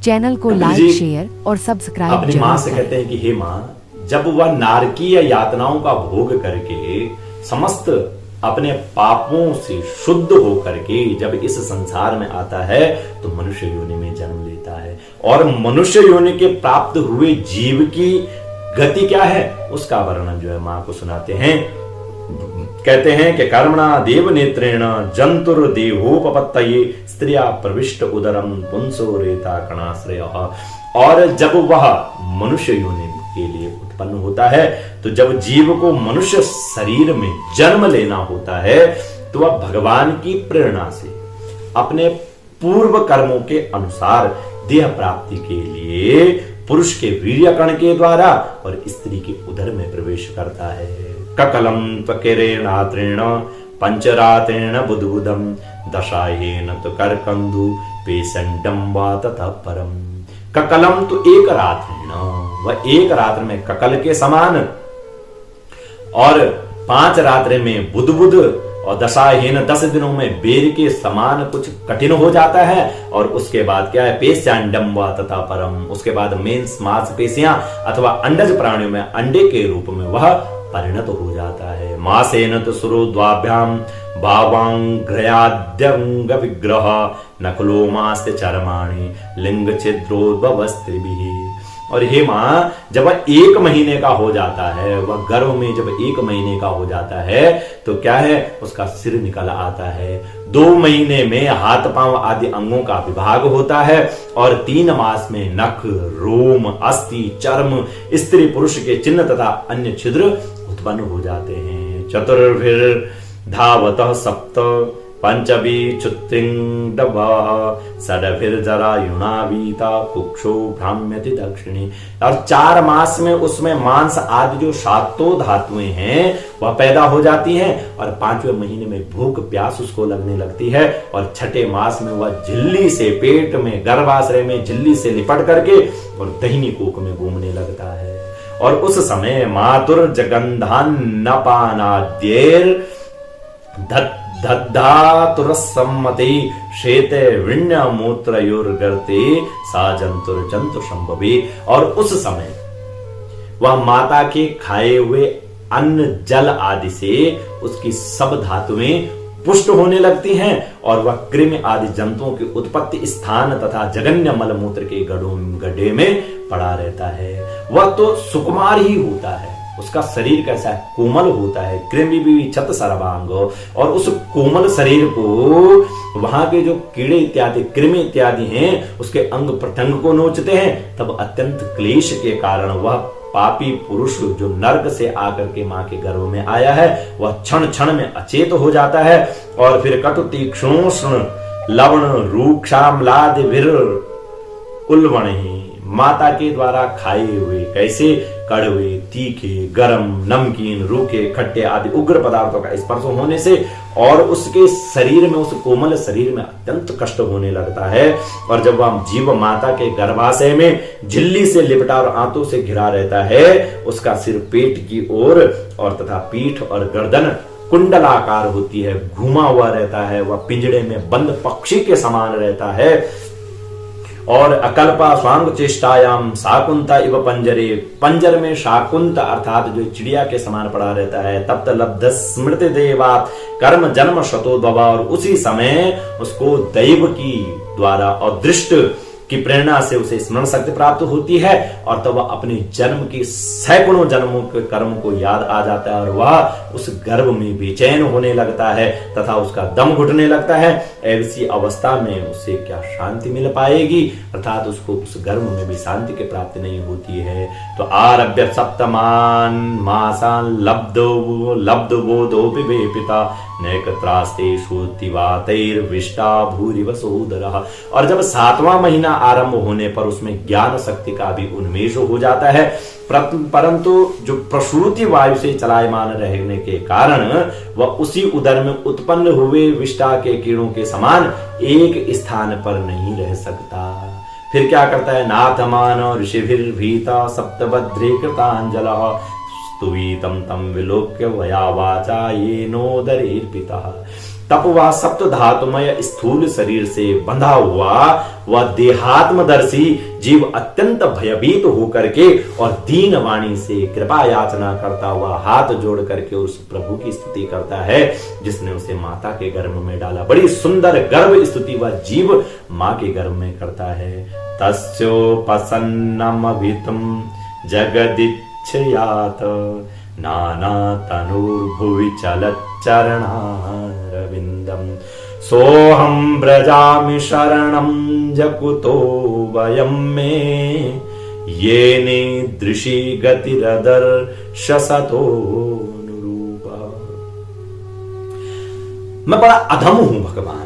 Channel को like, share और subscribe अपनी माँ से कहते हैं कि हे माँ, जब वह नारकीय यातनाओं का भोग करके समस्त अपने पापों से शुद्ध होकर के जब इस संसार में आता है तो मनुष्य योनि में जन्म लेता है। और मनुष्य योनि के प्राप्त हुए जीव की गति क्या है उसका वर्णन जो है माँ को सुनाते हैं। कहते हैं कि कर्मणा देव नेत्रेण जंतुर देहोपपत्तये स्त्रिया प्रविष्ट उदरम पुंसो रेता कणाश्रय। और जब वह मनुष्य योनि के लिए उत्पन्न होता है तो जब जीव को मनुष्य शरीर में जन्म लेना होता है तो वह भगवान की प्रेरणा से अपने पूर्व कर्मों के अनुसार देह प्राप्ति के लिए पुरुष के वीर्यकण के द्वारा और स्त्री के उदर में प्रवेश करता है। ककलम त्वकेरेणात्रेण पंचरात्रेण बुद्बुदम दशाहेन तो करकंदु पेशंडम वा ततः परम। ककलम तो एक रात्रेण, वह एक रात्र में ककल के समान और 5 रात्रि में बुद्बुद और दशाहीन 10 दिनों में बेर के समान कुछ कठिन हो जाता है। और उसके बाद क्या है, पेशांडम व तथा परम, उसके बाद मेंस मांसपेशियां अथवा अंडज प्राणियों में अंडे के रूप में वह परिणत हो जाता है। मासेन तो सुरो द्वाभ्याम भावांग्रयाद्यंग विग्रह नखलोमास्य चरमाणि लिंग छिद्रोद्भवस्त्रिभिः। और हे मां, जब वह 1 महीने का हो जाता है, वह गर्भ में जब 1 महीने का हो जाता है तो क्या है, उसका सिर निकल आता है। 2 महीने में हाथ पांव आदि अंगों का विभाग होता है और 3 मास में नख, रोम, अस्थि, चर्म, स्त्री पुरुष के चिन्ह तथा अन्य छिद्र उत्पन्न हो जाते हैं। चतुर्भिर धावतः सप्त पंचभी चुत्तिंगडभः षड्भिर जरायुणावीता कुक्षो भ्राम्यति दक्षिणी। और 4 मास में उसमें मांस आदि जो 7 धातुएं हैं वह पैदा हो जाती हैं और 5वें महीने में भूख प्यास उसको लगने लगती है और 6ठे मास में वह झिल्ली से पेट में गर्भाशय में झिल्ली से लिपट करके और दहिनी कोख में घूमने लगता है। और उस समय मातुर जगंधान्नपानाद्यैर दधातुरसम्मति शेते विण्य मूत्रयोर्गर्ते सा जंतुर जंतु संभवी। और उस समय वह माता के खाए हुए अन्न जल आदि से उसकी सब धातुएं पुष्ट होने लगती हैं और वह कृमि आदि जंतुओं की उत्पत्ति स्थान तथा जगन्य मलमूत्र के गड्ढे में पड़ा रहता है। वह तो सुकुमार ही होता है, उसका शरीर कैसा है, कोमल होता है, कृमि भी छत सर्वांग। और उस कोमल शरीर को वहां के जो कीड़े इत्यादि कृमि इत्यादि हैं उसके अंग प्रत्यंग को नोचते हैं। तब अत्यंत क्लेश के कारण वह पापी पुरुष जो नर्क से आकर के मां के गर्भ में आया है वह क्षण क्षण में अचेत हो जाता है। और फिर कटु तीक्ष्णोष्ण लवण रूक्षाम्लादिभिर उल्वणहि, माता के द्वारा खाए हुए कैसे कड़वे, तीखे, गरम, नमकीन, रूखे, खट्टे आदि उग्र पदार्थों का स्पर्श होने से और उसके शरीर में, उस कोमल शरीर में अत्यंत कष्ट होने लगता है। और जब वह जीव माता के गर्भाशय में झिल्ली से लिपटा और आंतों से घिरा रहता है, उसका सिर पेट की ओर और तथा पीठ और गर्दन कुंडलाकार होती है, घुमा हुआ रहता है, वह पिंजड़े में बंद पक्षी के समान रहता है। और अकल्पा स्वांग चेष्टायाम शाकुंता इव पंजरे, पंजर में शाकुंत अर्थात जो चिड़िया के समान पड़ा रहता है। तप्त लब्ध स्मृति देवात कर्म जन्म शतोद्भवा, और उसी समय उसको दैव की द्वारा और दृष्ट की प्रेरणा से उसे स्मरण शक्ति प्राप्त होती है और तब वह अपने जन्म की सैकड़ों जन्मों के कर्म को याद आ जाता है और वह उस गर्भ में बेचैन होने लगता है तथा उसका दम घुटने लगता है। ऐसी अवस्था में उसे क्या शांति मिल पाएगी, अर्थात उसको उस गर्भ में भी शांति की प्राप्ति नहीं होती है। तो आरभ्य सप्तमान मासान लब्धो पिता नैकत्रास्ते शोतिवातैर्विष्टा भूरिवसोदरः। और जब 7वां महीना आरंभ होने पर उसमें ज्ञान शक्ति का भी उन्मेष हो जाता है, परंतु जो प्रसूति वायु से चलायमान रहने के कारण वह उसी उदर में उत्पन्न हुए विष्टा के कीड़ों के समान एक स्थान पर नहीं रह सकता। फिर क्या करता है, नाथमान ऋषिभिर्भीता सप्तभद्रे कृतांजलः स्तुवीतम तम विलोक्य वया वाचा येनोदरेर्पितः। तब वह सप्त धातुमय स्थूल शरीर से बंधा हुआ वह देहात्मदर्शी जीव अत्यंत भयभीत होकर के और दीन वाणी से कृपा याचना करता हुआ हाथ जोड़ करके उस प्रभु की स्तुति करता है जिसने उसे माता के गर्भ में डाला। बड़ी सुंदर गर्भ स्तुति वह जीव मां के गर्भ में करता है। तस्योपसन्नमभितम जगदिच्छयात नाना तनुर्भुवि चलच्चरणारविन्दम सोहम ब्रजामि शरणं जकुतो वयं मे येने दृशि गतिरदर्शसतो अनुरूपा। मैं बड़ा अधम हूं भगवान,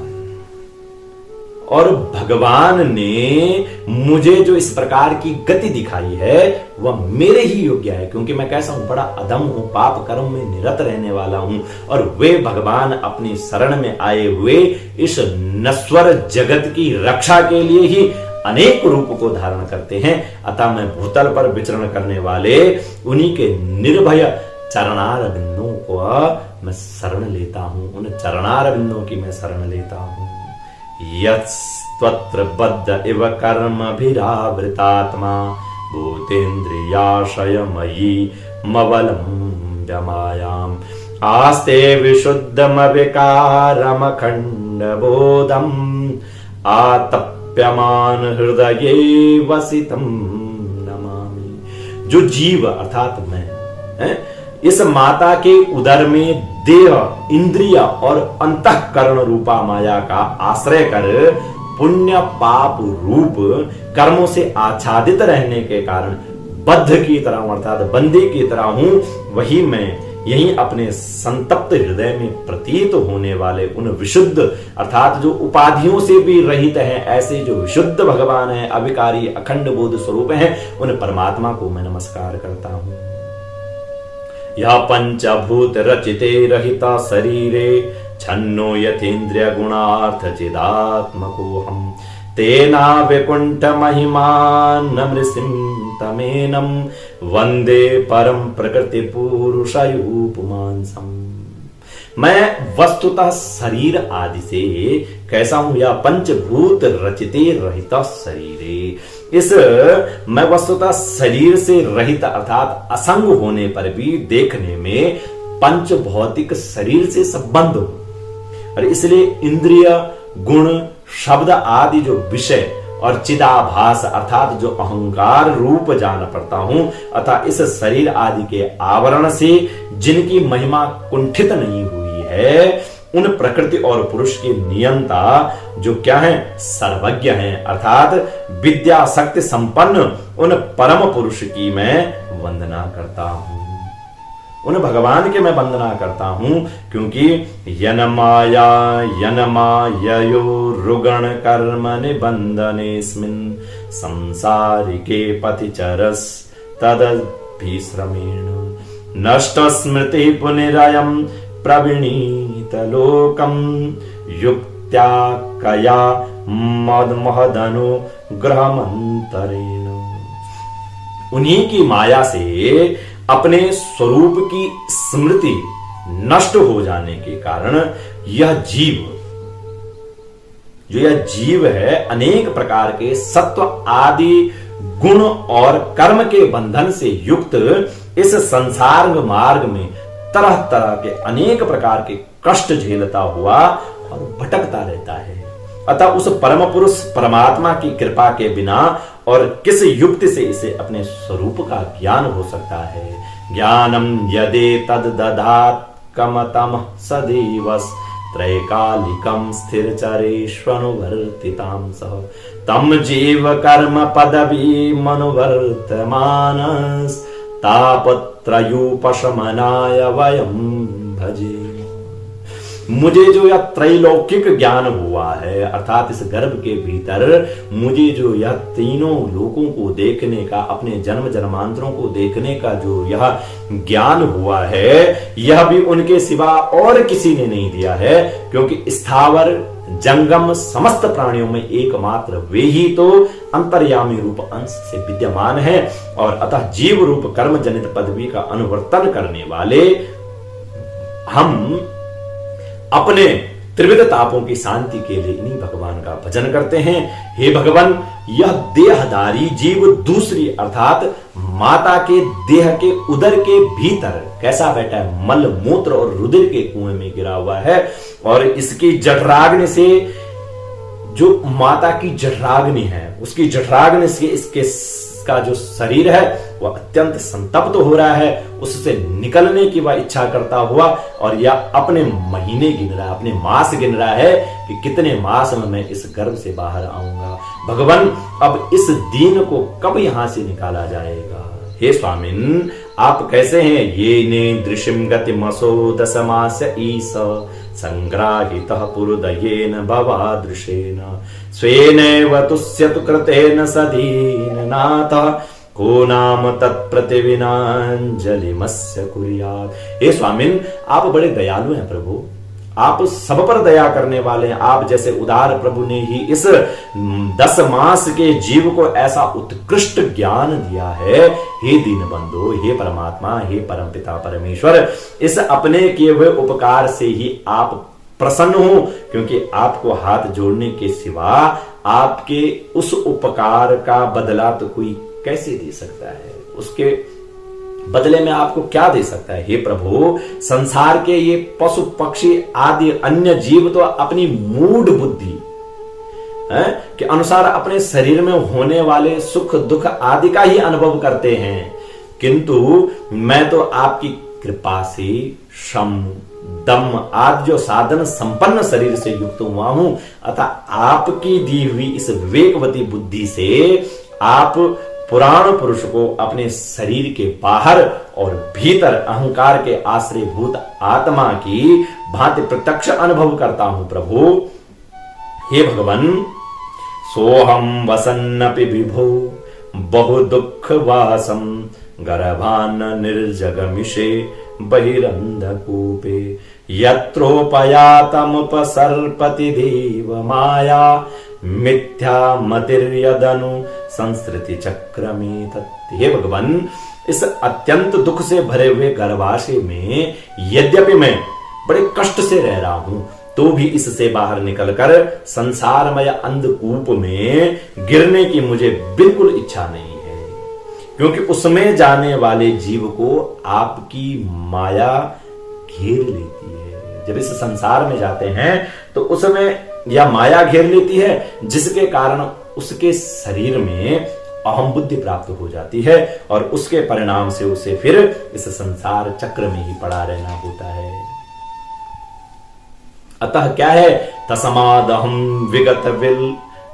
और भगवान ने मुझे जो इस प्रकार की गति दिखाई है वह मेरे ही योग्य है, क्योंकि मैं कैसा हूं, बड़ा अधम हूं, पाप कर्म में निरत रहने वाला हूं। और वे भगवान अपनी शरण में आए हुए इस नश्वर जगत की रक्षा के लिए ही अनेक रूप को धारण करते हैं। अतः मैं भूतल पर विचरण करने वाले उन्हीं के निर्भय चरणारविंदों को मैं शरण लेता हूं, उन चरणारविंदों की मैं शरण लेता हूं। यत्स्त्वत्र बद्ध इव कर्मभिरावृतात्मा भूतेन्द्रियाशयमयी मवलम्ब्य मायाम् आस्ते विशुद्धमविकारमखण्डबोधम् आतप्यमान हृदये वसितं नमामि। जो जीव अर्थात मैं इस माता के उदर में देह, इंद्रिय और अंतःकरण रूपा माया का आश्रय कर पुण्य पाप रूप कर्मों से आच्छादित रहने के कारण बद्ध की तरह अर्थात बंदी की तरह हूं, वही मैं यही अपने संतप्त हृदय में प्रतीत होने वाले उन विशुद्ध अर्थात जो उपाधियों से भी रहित हैं, ऐसे जो विशुद्ध भगवान हैं, अविकारी अखंड बोध स्वरूप हैं, उन परमात्मा को मैं नमस्कार करता हूं। यह पंचभूत रचिते रहिता शरीरे छन्नो यथेन्द्रिय गुणार्थ चिदात्मको हम तेना वैकुंठ महिमान नृसिंह तमेनम वंदे परम प्रकृति पुरुषयूपमांसम। मैं वस्तुतः शरीर आदि से कैसा हूं, या पंचभूत रचिते रहिता शरीरे, इस मैं वस्तुतः शरीर से रहित अर्थात असंग होने पर भी देखने में पंच भौतिक शरीर से संबंध हूं, और इसलिए इंद्रिय गुण शब्द आदि जो विषय और चिदाभास अर्थात जो अहंकार रूप जान पड़ता हूं, अतः इस शरीर आदि के आवरण से जिनकी महिमा कुंठित नहीं हुई है, उन प्रकृति और पुरुष के नियंता जो क्या है, सर्वज्ञ हैं अर्थात विद्या शक्ति संपन्न उन परम पुरुष की मैं वंदना करता हूं, उन भगवान के मैं वंदना करता हूं, क्योंकि यनमाययो रुगण कर्म निबंधनेस्मिन् संसारिके पतिचरस् तदभिश्रमेण नष्ट स्मृति पुनरयम् प्रविणीत लोकम युक्त्या कया मदमहदनु ग्रहमंतरेण। उन्हीं की माया से अपने स्वरूप की स्मृति नष्ट हो जाने के कारण यह जीव है अनेक प्रकार के सत्व आदि गुण और कर्म के बंधन से युक्त इस संसार मार्ग में तरह तरह के अनेक प्रकार के कष्ट झेलता हुआ और भटकता रहता है। अतः उस परम पुरुष परमात्मा की कृपा के बिना और किस युक्ति से इसे अपने स्वरूप का ज्ञान हो सकता है। ज्ञानम यदे तद दधात कमतम सदैवस त्रैकालिकम स्थिर चरेष्वनुवर्तितां सह तम जीव कर्म पदवी मनुवर्तमानस तापत्रयोपशमनाय वयं भजे। मुझे जो यह त्रैलौकिक ज्ञान हुआ है अर्थात इस गर्भ के भीतर मुझे जो यह तीनों लोकों को देखने का, अपने जन्म जन्मांतरों को देखने का जो यह ज्ञान हुआ है, यह भी उनके सिवा और किसी ने नहीं दिया है, क्योंकि स्थावर जंगम समस्त प्राणियों में एकमात्र वे ही तो अंतर्यामी रूप अंश से विद्यमान है, और अतः जीव रूप कर्म जनित पदवी का अनुवर्तन करने वाले हम अपने त्रिविध तापों की शांति के लिए इन्हीं भगवान का भजन करते हैं। हे भगवान, यह देहधारी जीव दूसरी अर्थात माता के देह के उदर के भीतर कैसा बैठा है? मल मूत्र और रुधिर के कुएं में गिरा हुआ है, और इसकी जठराग्नि से, जो माता की जठराग्नि है, उसकी जठराग्नि से इसका जो शरीर है वह अत्यंत संतप्त हो रहा है। उससे निकलने की वह इच्छा करता हुआ, और यह अपने महीने गिन रहा है, अपने मास गिन रहा है कि कितने मास में मैं इस गर्भ से बाहर आऊंगा। भगवान, अब इस दीन को कब यहां से निकाला जाएगा? हे स्वामिन, आप कैसे हैं? ये ने दृश्यम गति मसो दशमास ईस संग्राहितः पुरुदयेन भवादृशेन स्वेनैव तुष्यतु कृतेन सदीननाथ को नाम तत्प्रतिविनांजलिमस्य कुर्यात्। हे स्वामिन, आप बड़े दयालु हैं प्रभु, आप सब पर दया करने वाले हैं। आप जैसे उदार प्रभु ने ही इस 10 मास के जीव को ऐसा उत्कृष्ट ज्ञान दिया है। हे दीनबंधु, हे परमात्मा, हे परमपिता परमेश्वर, इस अपने किए हुए उपकार से ही आप प्रसन्न हो, क्योंकि आपको हाथ जोड़ने के सिवा आपके उस उपकार का बदला तो कोई कैसे दे सकता है? उसके बदले में आपको क्या दे सकता है? हे प्रभु, संसार के ये पशु पक्षी आदि अन्य जीव तो अपनी मूढ़ बुद्धि के अनुसार अपने शरीर में होने वाले सुख दुख आदि का ही अनुभव करते हैं, किंतु मैं तो आपकी कृपा से श्रम दम आदि जो साधन संपन्न शरीर से युक्त हुआ हूं, अतः आपकी दी हुई इस विवेकवती बुद्धि से आप पुराण पुरुष को अपने शरीर के बाहर और भीतर अहंकार के आश्रयभूत आत्मा की भांति प्रत्यक्ष अनुभव करता हूं प्रभु। हे भगवान, सोहम वसन्नपि विभो बहु दुख वासम गर्भान निर्जगमिषे बहिरंधकूपे यत्रोपयातमुपसर्पति देव माया मिथ्या मतिर्यदनु संस्कृति चक्र में तत्। हे भगवान, इस अत्यंत दुख से भरे हुए गर्भाशय में यद्यपि मैं बड़े कष्ट से रह रहा हूं, तो भी इससे बाहर निकलकर संसारमय अंधकूप में गिरने की मुझे बिल्कुल इच्छा नहीं है, क्योंकि उसमें जाने वाले जीव को आपकी माया घेर लेती है। जब इस संसार में जाते हैं तो उसमें यह माया घेर लेती है, जिसके कारण उसके शरीर में अहम बुद्धि प्राप्त हो जाती है, और उसके परिणाम से उसे फिर इस संसार चक्र में ही पड़ा रहना होता है। अतः क्या है? तस्मादहं विगत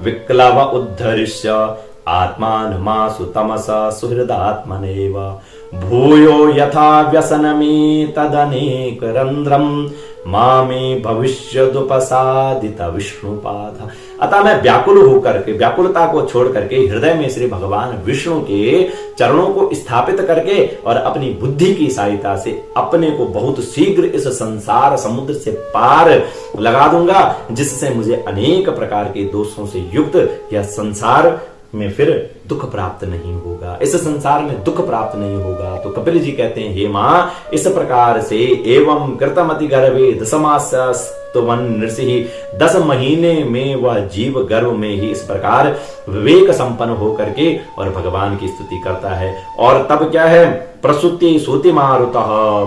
विक्लव उद्धरिष्य आत्मानमासु तमसा सुहृदात्मनेव भूयो यथा व्यसनमे तदनेक रंध्रम मामे भविष्यदुपसादित विष्णुपाद। अतः मैं व्याकुल होकर के, व्याकुलता को छोड़ करके हृदय में श्री भगवान विष्णु के चरणों को स्थापित करके और अपनी बुद्धि की सहायता से अपने को बहुत शीघ्र इस संसार समुद्र से पार लगा दूंगा, जिससे मुझे अनेक प्रकार के दोषों से युक्त यह संसार में फिर दुख प्राप्त नहीं होगा, इस संसार में दुख प्राप्त नहीं होगा। तो कपिल जी कहते हैं, हे मां, इस प्रकार से एवं कृतमति गर्भे दशमासस्तुवन नृसिंह, 10 महीने में वह जीव गर्भ में ही इस प्रकार विवेक संपन्न होकर के और भगवान की स्तुति करता है। और तब क्या है? प्रसूति सूति मारुतः,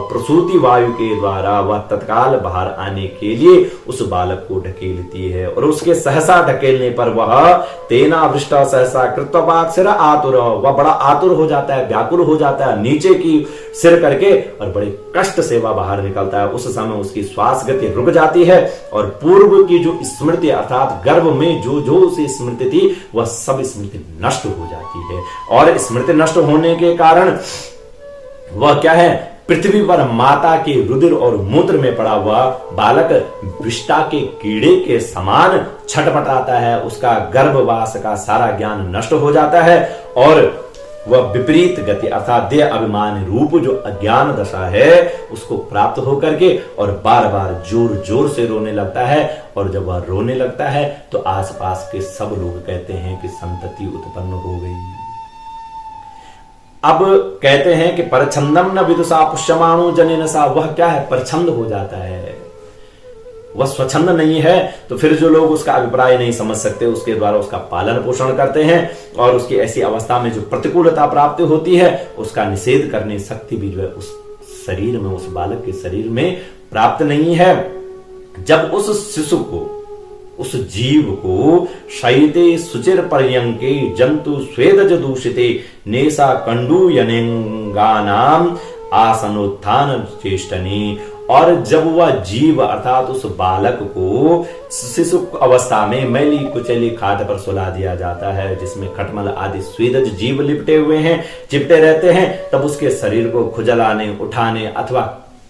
प्रसूति वायु के द्वारा वह तत्काल बाहर आने के लिए उस बालक को ढकेलती है, और उसके सहसा ढकेलने पर वह तेना वृष्टा सहसा कृतवाक सिर आतुर, वह बड़ा आतुर हो जाता है, व्याकुल हो जाता है, नीचे की सिर करके और बड़े कष्ट से वह बाहर निकलता है। उस समय उसकी श्वास गति रुक जाती है, और पूर्व की जो स्मृति अर्थात गर्भ में जो जो उसे स्मृति थी वह सब स्मृति नष्ट हो जाती है। और स्मृति नष्ट होने के कारण वह क्या है? पृथ्वी पर माता के रुधिर और मूत्र में पड़ा हुआ बालक विष्टा के कीड़े के समान छटपटाता है, उसका गर्भवास का सारा ज्ञान नष्ट हो जाता है, और वह विपरीत गति अर्थात देह अभिमान रूप जो अज्ञान दशा है उसको प्राप्त होकर के और बार बार जोर जोर से रोने लगता है। और जब वह रोने लगता है तो आसपास के सब लोग कहते हैं कि संतति उत्पन्न हो गई। अब कहते हैं कि परछंदम न विदुषा पुष्यमाणु जनेन सा, वह क्या है? परछंद हो जाता है, वह स्वच्छंद नहीं है, तो फिर जो लोग उसका अभिप्राय नहीं समझ सकते उसके द्वारा उसका पालन पोषण करते हैं और उसकी ऐसी अवस्था में जो प्रतिकूलता प्राप्त होती है उसका निषेध करने शक्ति भी जो है उस शरीर में, उस बालक के शरीर में प्राप्त नहीं है। जब उस शिशु को, उस जीव को शयिते सुचिर पर्यंके जंतु स्वेदज दूषिते नेसा कंडू यनेंगानाम आसनोत्थान चेष्टनी, और जब वह जीव अर्थात उस बालक को शिशु अवस्था में मैली कुचली खाट पर सुला दिया जाता है जिसमें खटमल आदि स्वेदज जीव लिपटे हुए हैं, चिपटे रहते हैं, तब उसके शरीर को खुजलाने, उठाने अथवा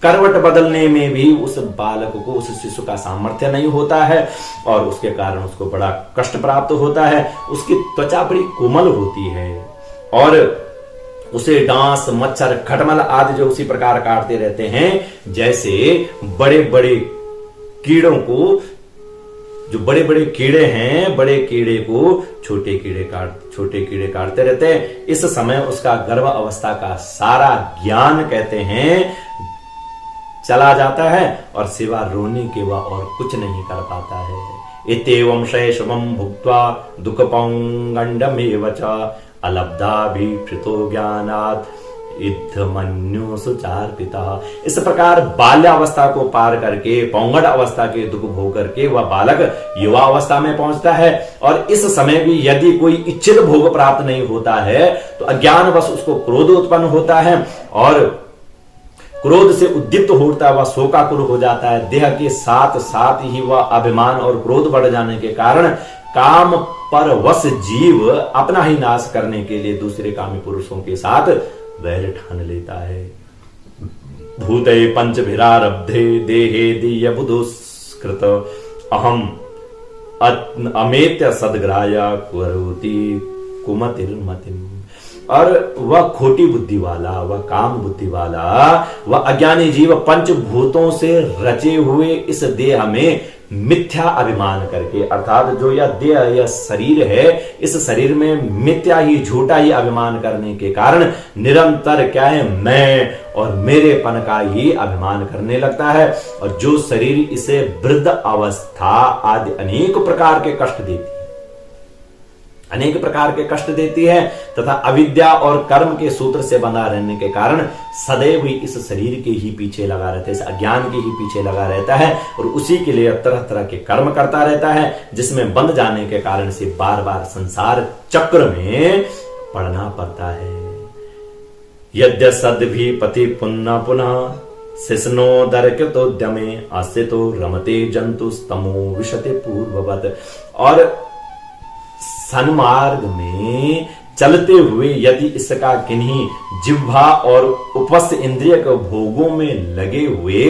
करवट बदलने में भी उस बालक को, उस शिशु का सामर्थ्य नहीं होता है और उसके कारण उसको बड़ा कष्ट प्राप्त होता है। उसकी त्वचा बड़ी कोमल होती है और उसे डांस, मच्छर, खटमल आदि जो उसी प्रकार काटते रहते हैं जैसे बड़े बड़े कीड़ों को, जो बड़े बड़े कीड़े हैं, बड़े कीड़े को छोटे कीड़े काटते रहते हैं। इस समय उसका गर्भ अवस्था का सारा ज्ञान कहते हैं चला जाता है और सिवा रोने के वह और कुछ नहीं कर पाता है। इत्येवं शैशवं भुक्त्वा दुःखपौगण्डमेव च अलब्धाभीक्षितो ज्ञानात् इद्धमन्यो सुचार्पिता। इस प्रकार बाल्यावस्था को पार करके पौंगड़ अवस्था के दुख भोग करके वह बालक युवा अवस्था में पहुंचता है और इस समय भी यदि कोई इच्छित भोग प्राप्त नहीं होता है तो अज्ञानवश उसको क्रोध उत्पन्न होता है और क्रोध से उद्दीप्त होता है, वह शोकाकुल हो जाता है। देह के साथ साथ ही वह अभिमान और क्रोध बढ़ जाने के कारण काम पर वश जीव अपना ही नाश करने के लिए दूसरे कामी पुरुषों के साथ वैर ठान लेता है। भूते पंचभिरारब्धे देहे दीय बुधुस्कृत अहम अमेत्य सदग्राया करोति कुमतिर्मतिम। और वह खोटी बुद्धि वाला, वह काम बुद्धि वाला, वह अज्ञानी जीव पंचभूतों से रचे हुए इस देह में मिथ्या अभिमान करके, अर्थात जो यह देह, यह शरीर है, इस शरीर में मिथ्या ही, झूठा ही अभिमान करने के कारण निरंतर क्या है, मैं और मेरेपन का ही अभिमान करने लगता है। और जो शरीर इसे वृद्ध अवस्था आदि अनेक प्रकार के कष्ट देती है तथा अविद्या और कर्म के सूत्र से बंधा रहने के कारण सदैव ही इस शरीर के ही पीछे लगा रहता है, इस अज्ञान के ही पीछे लगा रहता है और उसी के लिए तरह तरह के कर्म करता रहता है जिसमें बंध जाने के कारण से बार बार संसार चक्र में पड़ना पड़ता है। यद्य सद भी पति पुनः पुनः शिष्णो दर्कृतोद्यमे आस्थितो रमते जंतु स्तमो विशते पूर्ववत। और सन्मार्ग में चलते हुए यदि इसका किन्हीं जिह्वा और उपस्थ इंद्रिय के भोगों में लगे हुए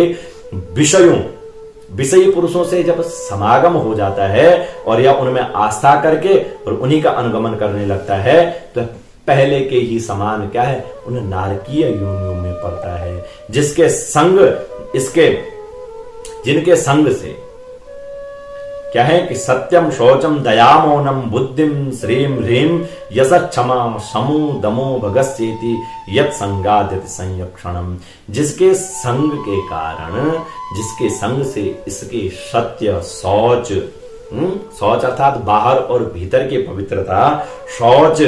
विषयी पुरुषों से जब समागम हो जाता है और या उनमें आस्था करके और उन्हीं का अनुगमन करने लगता है तो पहले के ही समान क्या है, उन नारकीय योनियों में पड़ता है जिनके संग से क्या है कि सत्यम शौचम दया मौनम बुद्धिम श्रीम ह्रीम यश क्षमा समू दमो भगस्येति यत् संगाद्यति संयक्षणम। जिसके संग के कारण, जिसके संग से इसके सत्य, शौच अर्थात बाहर और भीतर की पवित्रता, शौच,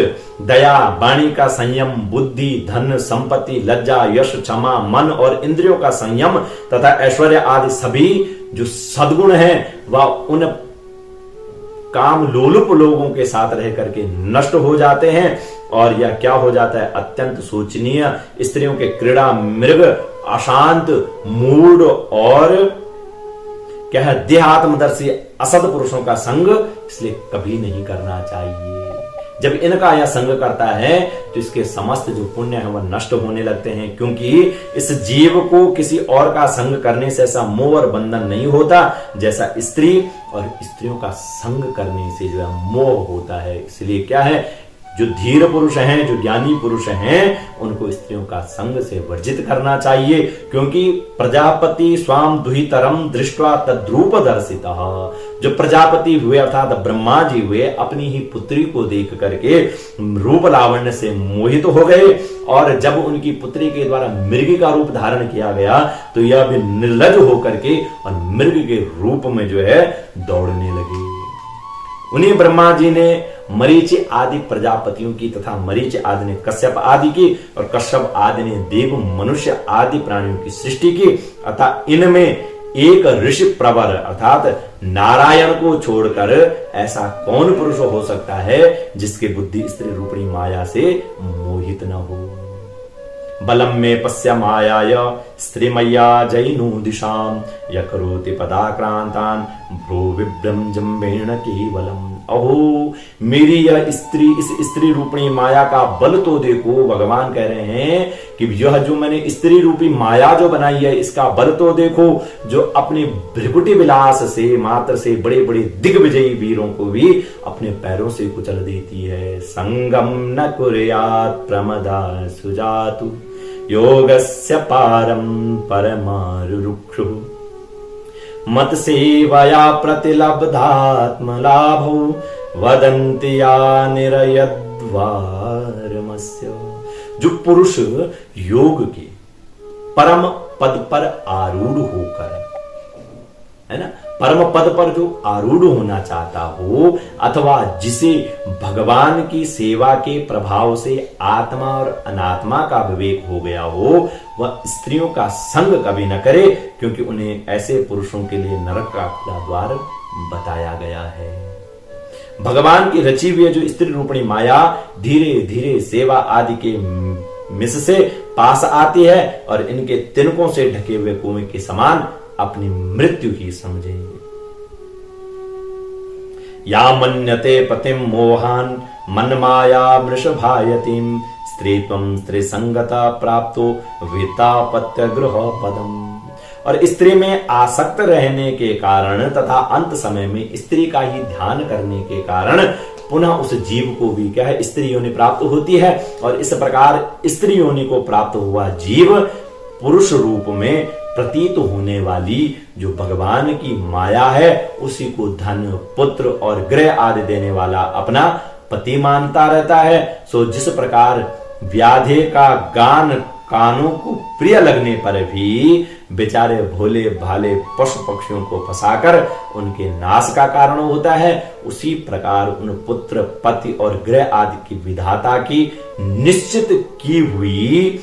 दया, वाणी का संयम, बुद्धि, धन, संपत्ति, लज्जा, यश, क्षमा, मन और इंद्रियों का संयम तथा ऐश्वर्य आदि सभी जो सद्गुण है वह उन काम लोलुप लोगों के साथ रह करके नष्ट हो जाते हैं और यह क्या हो जाता है, अत्यंत शोचनीय स्त्रियों के क्रीड़ा मृग, अशांत, मूढ़ और क्या है, देहात्मदर्शी असद पुरुषों का संग इसलिए कभी नहीं करना चाहिए। जब इनका यह संग करता है तो इसके समस्त जो पुण्य है वह नष्ट होने लगते हैं, क्योंकि इस जीव को किसी और का संग करने से ऐसा मोह और बंधन नहीं होता जैसा स्त्री और स्त्रियों का संग करने से जो है मोह होता है। इसलिए क्या है, जो धीर पुरुष हैं, जो ज्ञानी पुरुष हैं, उनको स्त्रियों का संग से वर्जित करना चाहिए, क्योंकि प्रजापति स्वाम दुहितरम दृष्ट्वा तद्रूप दर्शिता, जो प्रजापति हुए अर्थात ब्रह्मा जी हुए, अपनी ही पुत्री को देख करके रूप लावण्य से मोहित हो गए, और जब उनकी पुत्री के द्वारा मृग का रूप धारण किया गया तो यह भी निर्लज होकर के और मृग के रूप में जो है दौड़ने लगे। उन्हीं ब्रह्मा जी ने मरीचि आदि प्रजापतियों की तथा मरीचि आदि ने कश्यप आदि की और कश्यप आदि ने देव मनुष्य आदि प्राणियों की सृष्टि की, अतः इनमें एक ऋषि प्रवर अर्थात नारायण को छोड़कर ऐसा कौन पुरुष हो सकता है जिसकी बुद्धि स्त्री रूपणी माया से मोहित न हो। बलम में पश्य मायाय स्त्रीमय्या जैनु दिशाम यकरोति पदाक्रांतान भ्रो विभ्रम जम्बेण केवलम। अहो मेरी यह स्त्री, इस स्त्री रूपणी माया का बल तो देखो। भगवान कह रहे हैं कि यह जो मैंने स्त्री रूपी माया जो बनाई है इसका बल तो देखो, जो अपने भ्रिकुटी विलास से मात्र से बड़े बड़े दिग्विजयी वीरों को भी अपने पैरों से कुचल देती है। संगम न कुर्यात् प्रमदा सुजातु योगस्य पारम परमारुक्षु मत सेवया प्रतिलब्धात्मलाभो वदन्ति या निरयद्वारमस्य। जो पुरुष योग के परम पद पर आरूढ़ होकर, है ना, परम पद पर जो आरूढ़ होना चाहता हो, अथवा जिसे भगवान की सेवा के प्रभाव से आत्मा और अनात्मा का विवेक हो गया हो, वह स्त्रियों का संग कभी न करे, क्योंकि उन्हें ऐसे पुरुषों के लिए नरक का खुला द्वार बताया गया है। भगवान की रची हुई जो स्त्री रूपणी माया धीरे धीरे सेवा आदि के मिस से पास आती है और इनके तिनकों से ढके हुए कुएं के समान अपनी मृत्यु ही समझेंगे। या मन्यते पतिम मोहान मनमाया वृषभायतिम स्त्रीत्वं स्त्री संगता प्राप्तो वितापत्य गृह पदम। और स्त्री में आसक्त रहने के कारण तथा अंत समय में स्त्री का ही ध्यान करने के कारण पुनः उस जीव को भी क्या है, स्त्री योनि प्राप्त होती है। और इस प्रकार स्त्री योनि को प्राप्त हुआ जीव पुरुष रूप में प्रतीत होने वाली जो भगवान की माया है उसी को धन पुत्र और गृह आदि देने वाला अपना पति मानता रहता है। सो जिस प्रकार व्याधे का गान कानों को प्रिय लगने पर भी बेचारे भोले भाले पशु पक्षियों को फंसाकर उनके नाश का कारण होता है, उसी प्रकार उन पुत्र पति और गृह आदि की विधाता की निश्चित की हुई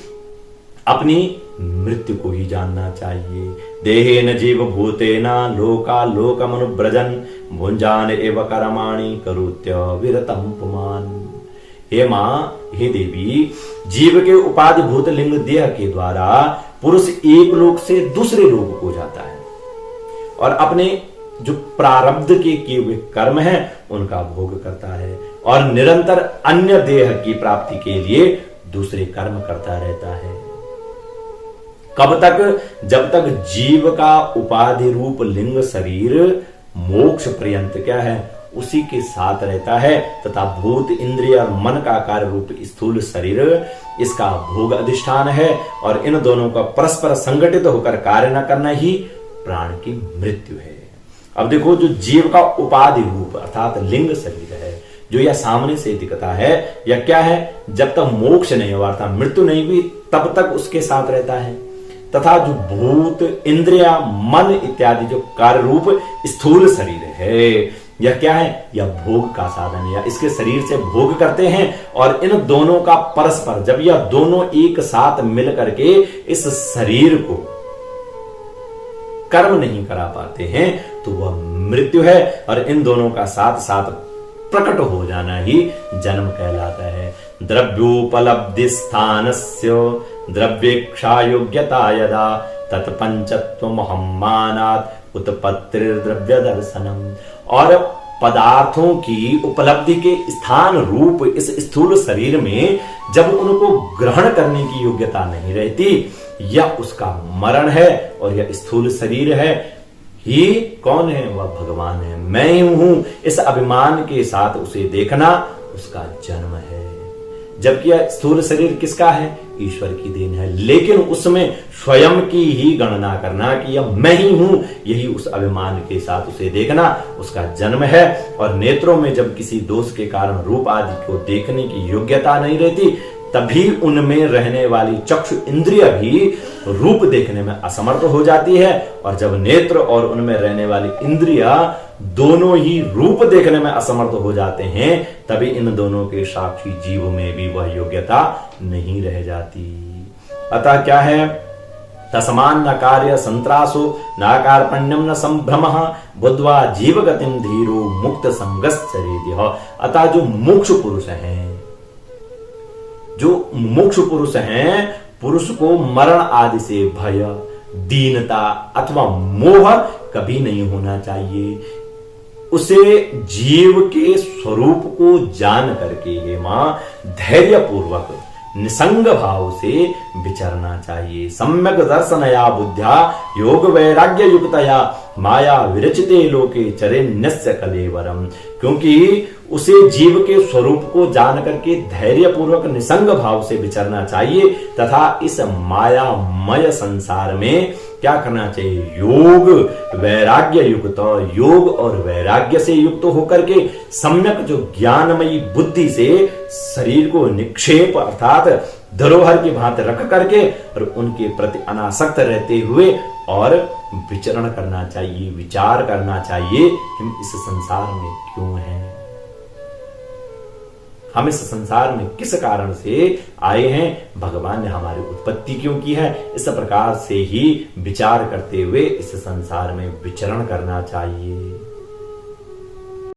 अपनी मृत्यु को ही जानना चाहिए। देहेन जीव भूतेना लोका लोकमनुब्रजन भुंजान एव कर्माणि करुत्य विरतम पुमान। हे मां, हे देवी, जीव के उपाधि भूत लिंग देह के द्वारा पुरुष एक लोक से दूसरे लोक को जाता है और अपने जो प्रारब्ध के किए हुए कर्म हैं उनका भोग करता है और निरंतर अन्य देह की प्राप्ति के लिए दूसरे कर्म करता रहता है। कब तक? जब तक जीव का उपाधि रूप लिंग शरीर मोक्ष पर्यंत क्या है उसी के साथ रहता है तथा भूत इंद्रिय और मन का कार्य रूप स्थूल शरीर इसका भोग अधिष्ठान है और इन दोनों का परस्पर संगठित होकर कार्य न करना ही प्राण की मृत्यु है। अब देखो, जो जीव का उपाधि रूप अर्थात लिंग शरीर है जो यह सामने से दिखता है, यह क्या है? जब तक मोक्ष नहीं हुआ अर्थात मृत्यु नहीं हुई तब तक उसके साथ रहता है। तथा जो भूत इंद्रिया मन इत्यादि जो कार्य रूप स्थूल शरीर है, यह क्या है? यह भोग का साधन है, या इसके शरीर से भोग करते हैं। और इन दोनों का परस्पर जब यह दोनों एक साथ मिल करके इस शरीर को कर्म नहीं करा पाते हैं तो वह मृत्यु है। और इन दोनों का साथ साथ प्रकट हो जाना ही जन्म कहलाता है। द्रव्योपलब्धि स्थानस्य द्रव्येक्षा योग्यता यदा तत्पंचत्वमहम्मानात् उत्पत्तिर्द्रव्य दर्शनम। और पदार्थों की उपलब्धि के स्थान रूप इस स्थूल शरीर में जब उनको ग्रहण करने की योग्यता नहीं रहती, यह उसका मरण है। और यह स्थूल शरीर है ही कौन है? वह भगवान है, मैं ही हूं। इस अभिमान के साथ उसे देखना उसका जन्म है। जबकि यह स्थूल शरीर किसका है? ईश्वर की देन है। लेकिन उसमें स्वयं की ही गणना करना कि यह मैं ही हूं, यही उस अभिमान के साथ उसे देखना उसका जन्म है। और नेत्रों में जब किसी दोष के कारण रूप आदि को देखने की योग्यता नहीं रहती, तभी उनमें रहने वाली चक्षु इंद्रिय भी रूप देखने में असमर्थ हो जाती है। और जब नेत्र और उनमें रहने वाली इंद्रिया दोनों ही रूप देखने में असमर्थ हो जाते हैं, तभी इन दोनों के साक्षी जीव में भी वह योग्यता नहीं रह जाती। अतः क्या है? तस्मान न कार्य संत्रासो न कार्पण्यम न संभ्रमः बुद्ध्वा जीव गतिम धीरो मुक्त संगश्चरेद्यः। अतः जो मोक्ष पुरुष हैं, जो मोक्ष पुरुष हैं, पुरुष को मरण आदि से भय, दीनता अथवा मोह कभी नहीं होना चाहिए। उसे जीव के स्वरूप को जान करके हे मां धैर्य पूर्वक निसंग भाव से विचरना चाहिए। सम्यक दर्शनया बुद्ध्या योग वैराग्य युक्तया माया विरचिते लोके चरेन्यस्य कलेवरम। क्योंकि उसे जीव के स्वरूप को जान करके धैर्य पूर्वक निसंग भाव से विचरना चाहिए तथा इस मायामय संसार में क्या करना चाहिए? योग वैराग्य युक्त, योग और वैराग्य से युक्त होकर के सम्यक जो ज्ञानमयी बुद्धि से शरीर को निक्षेप अर्थात धरोहर की भांति रख करके और उनके प्रति अनासक्त रहते हुए और विचरण करना चाहिए, विचार करना चाहिए। हम इस संसार में क्यों हैं, हम इस संसार में किस कारण से आए हैं, भगवान ने हमारी उत्पत्ति क्यों की है, इस प्रकार से ही विचार करते हुए इस संसार में विचरण करना चाहिए।